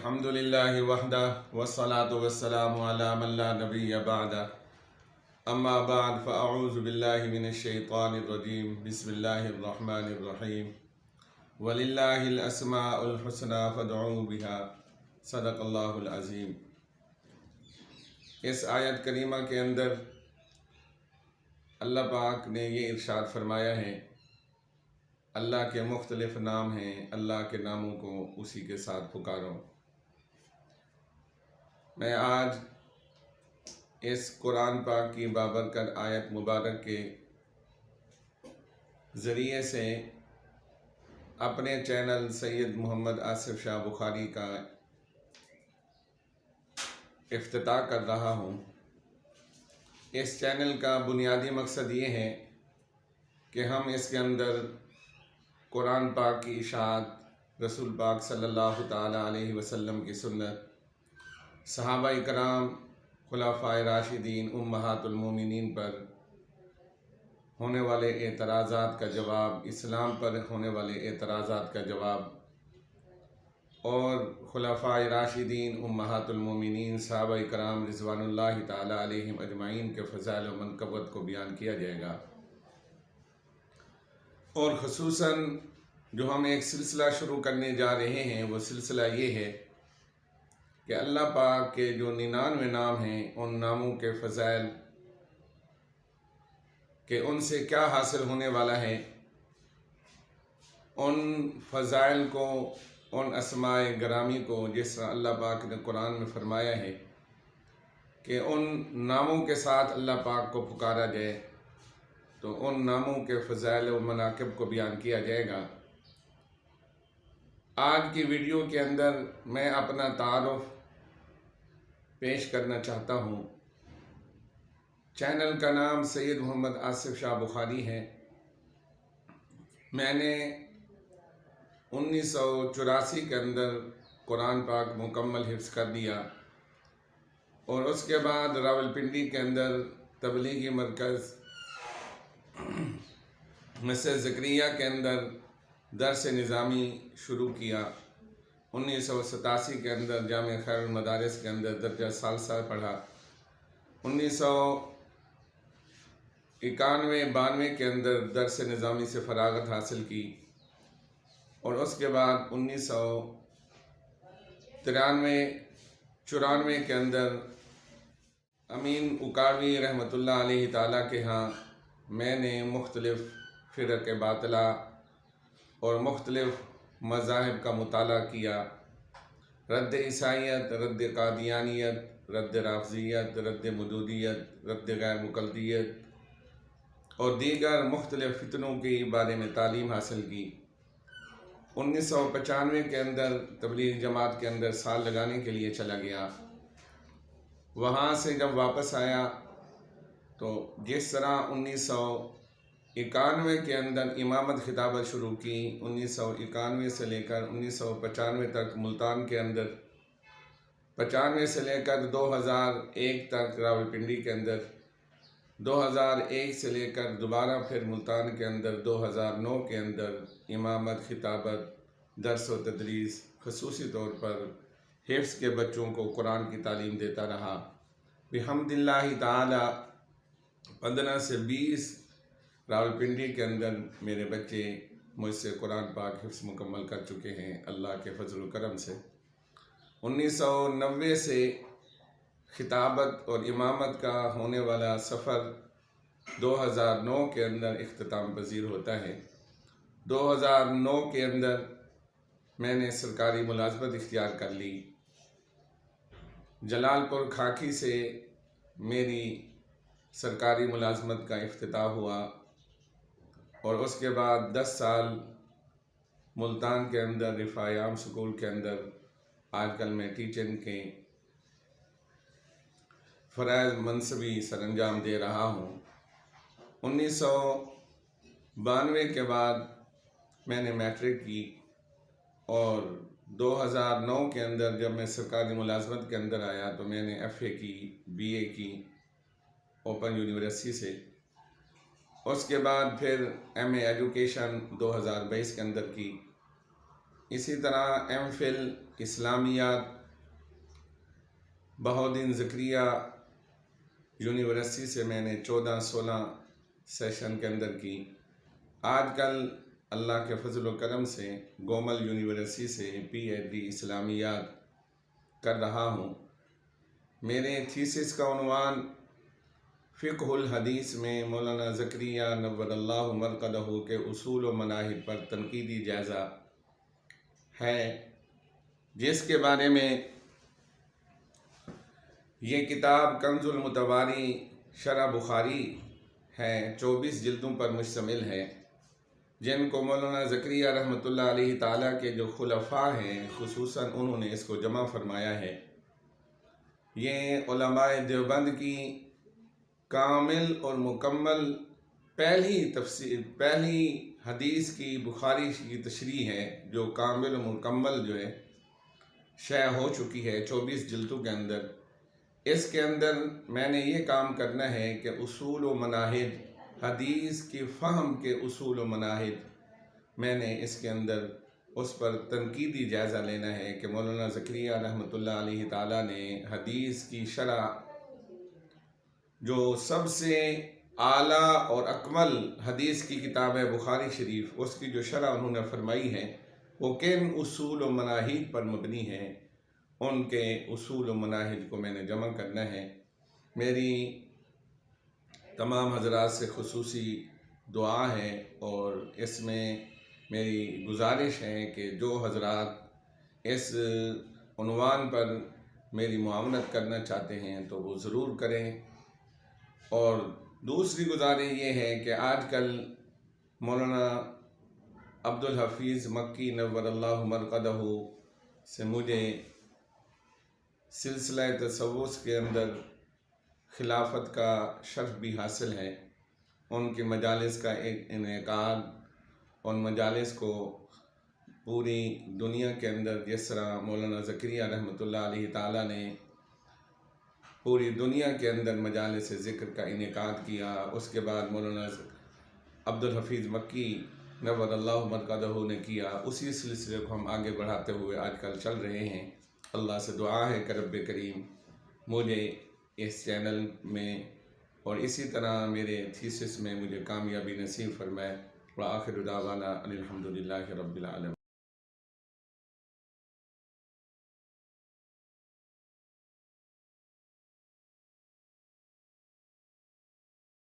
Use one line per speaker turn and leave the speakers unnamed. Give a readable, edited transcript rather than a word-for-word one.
الحمد للہ وحدہ والصلاة والسلام علی من لا نبی بعدہ اما بعد فاعوذ باللہ من الشیطان الرجیم بسم اللہ الرحمن الرحیم وللہ الاسماء الحسنى فادعوه بها صدق اللہ العظیم۔ اس آیت کریمہ کے اندر اللہ پاک نے یہ ارشاد فرمایا ہے، اللہ کے مختلف نام ہیں، اللہ کے ناموں کو اسی کے ساتھ پکارو۔ میں آج اس قرآن پاک کی بابرکت آیت مبارک کے ذریعے سے اپنے چینل سید محمد آصف شاہ بخاری کا افتتاح کر رہا ہوں۔ اس چینل کا بنیادی مقصد یہ ہے کہ ہم اس کے اندر قرآن پاک کی اشاعت، رسول پاک صلی اللہ تعالیٰ علیہ وسلم کی سنت، صحابہ کرام، خلفائے راشدین، امہات المومنین پر ہونے والے اعتراضات کا جواب، اسلام پر ہونے والے اعتراضات کا جواب، اور خلفائے راشدین، امہات المومنین، صحابہ کرام رضوان اللہ تعالیٰ علیہم اجمعین کے فضائل و منقبت کو بیان کیا جائے گا۔ اور خصوصاً جو ہم ایک سلسلہ شروع کرنے جا رہے ہیں وہ سلسلہ یہ ہے کہ اللہ پاک کے جو 99 نام ہیں، ان ناموں کے فضائل کہ ان سے کیا حاصل ہونے والا ہے، ان فضائل کو، ان اسماء گرامی کو جس طرح اللہ پاک نے قرآن میں فرمایا ہے کہ ان ناموں کے ساتھ اللہ پاک کو پکارا جائے، تو ان ناموں کے فضائل و مناقب کو بیان کیا جائے گا۔ آج کی ویڈیو کے اندر میں اپنا تعارف پیش کرنا چاہتا ہوں۔ چینل کا نام سید محمد آصف شاہ بخاری ہے۔ میں نے 1984 کے اندر قرآن پاک مکمل حفظ کر دیا، اور اس کے بعد راولپنڈی کے اندر تبلیغی مرکز مسجد زکریا کے اندر درس نظامی شروع کیا۔ 1987 کے اندر جامع خیر المدارس کے اندر درجہ ثالثہ پڑھا۔ 1991-92 کے اندر درس نظامی سے فراغت حاصل کی، اور اس کے بعد 1993-94 کے اندر امین اکاڑوی رحمۃ اللہ علیہ تعالیٰ کے ہاں میں نے مختلف فرق باطلہ اور مختلف مذاہب کا مطالعہ کیا، رد عیسائیت، رد قادیانیت، رد رافضیت، رد مودودیت، رد غیر مقلدیت اور دیگر مختلف فتنوں کے بارے میں تعلیم حاصل کی۔ 1995 کے اندر تبلیغ جماعت کے اندر سال لگانے کے لیے چلا گیا۔ وہاں سے جب واپس آیا تو جس طرح 1991 کے اندر امامت خطابت شروع کی، 1991 سے لے کر 1995 تک ملتان کے اندر، 95 سے لے کر 2001 تک راولپنڈی کے اندر، 2001 سے لے کر دوبارہ پھر ملتان کے اندر 2009 کے اندر امامت خطابت، درس و تدریس، خصوصی طور پر حفظ کے بچوں کو قرآن کی تعلیم دیتا رہا۔ بحمد اللہ تعالی 15 سے 20 راولپنڈی کے اندر میرے بچے مجھ سے قرآن پاک حفظ مکمل کر چکے ہیں اللہ کے فضل و کرم سے۔ 1990 سے خطابت اور امامت کا ہونے والا سفر 2009 کے اندر اختتام پذیر ہوتا ہے۔ 2009 کے اندر میں نے سرکاری ملازمت اختیار کر لی۔ جلال پور کھاکی سے میری سرکاری ملازمت کا افتتاح ہوا، اور اس کے بعد 10 سال ملتان کے اندر رفاع عام سکول کے اندر آج کل میں ٹیچنگ کے فرائض منصبی سر انجام دے رہا ہوں۔ 1992 کے بعد میں نے میٹرک کی، اور 2009 کے اندر جب میں سرکاری ملازمت کے اندر آیا تو میں نے FA کی، BA کی اوپن یونیورسٹی سے۔ اس کے بعد پھر MA ایجوکیشن 2022 کے اندر کی، اسی طرح ایم فل اسلامیات بہاؤالدین زکریا یونیورسٹی سے میں نے 14-16 سیشن کے اندر کی۔ آج کل اللہ کے فضل و کرم سے گومل یونیورسٹی سے PhD اسلامیات کر رہا ہوں۔ میرے تھیسس کا عنوان فقہ الحدیث میں مولانا زکریا نور اللہ مرقدہ کے اصول و مناہج پر تنقیدی جائزہ ہے، جس کے بارے میں یہ کتاب کنز المتواری شرح بخاری ہے، 24 جلدوں پر مشتمل ہے، جن کو مولانا زکریا رحمۃ اللہ علیہ تعالیٰ کے جو خلفاء ہیں خصوصاً انہوں نے اس کو جمع فرمایا ہے۔ یہ علماء دیوبند کی کامل اور مکمل پہلی حدیث کی بخاری کی تشریح ہے، جو کامل و مکمل جو ہے شائع ہو چکی ہے 24 جلدوں کے اندر۔ اس کے اندر میں نے یہ کام کرنا ہے کہ اصول و مناہج، حدیث کی فہم کے اصول و مناہج، میں نے اس کے اندر اس پر تنقیدی جائزہ لینا ہے کہ مولانا زکریا رحمۃ اللہ علیہ تعالیٰ نے حدیث کی شرح، جو سب سے اعلیٰ اور اکمل حدیث کی کتاب ہے بخاری شریف، اس کی جو شرح انہوں نے فرمائی ہے وہ کن اصول و مناہج پر مبنی ہے، ان کے اصول و مناہج کو میں نے جمع کرنا ہے۔ میری تمام حضرات سے خصوصی دعا ہے اور اس میں میری گزارش ہے کہ جو حضرات اس عنوان پر میری معاونت کرنا چاہتے ہیں تو وہ ضرور کریں۔ اور دوسری گزارش یہ ہے کہ آج کل مولانا عبدالحفیظ مکی نور اللہ مرقدہ سے مجھے سلسلہ تصوف کے اندر خلافت کا شرف بھی حاصل ہے۔ ان کے مجالس کا ایک انعقاد، ان مجالس کو پوری دنیا کے اندر جس طرح مولانا زکریا رحمۃ اللہ علیہ تعالیٰ نے پوری دنیا کے اندر مجالس ذکر کا انعقاد کیا، اس کے بعد مولانا عبدالحفیظ مکی نور اللہ مرقدہ نے کیا، اسی سلسلے کو ہم آگے بڑھاتے ہوئے آج کل چل رہے ہیں۔ اللہ سے دعا ہے کہ رب کریم مجھے اس چینل میں اور اسی طرح میرے تھیسس میں مجھے کامیابی نصیب فرمائے۔ وآخر دعوانا ان الحمد للہ رب العالمین۔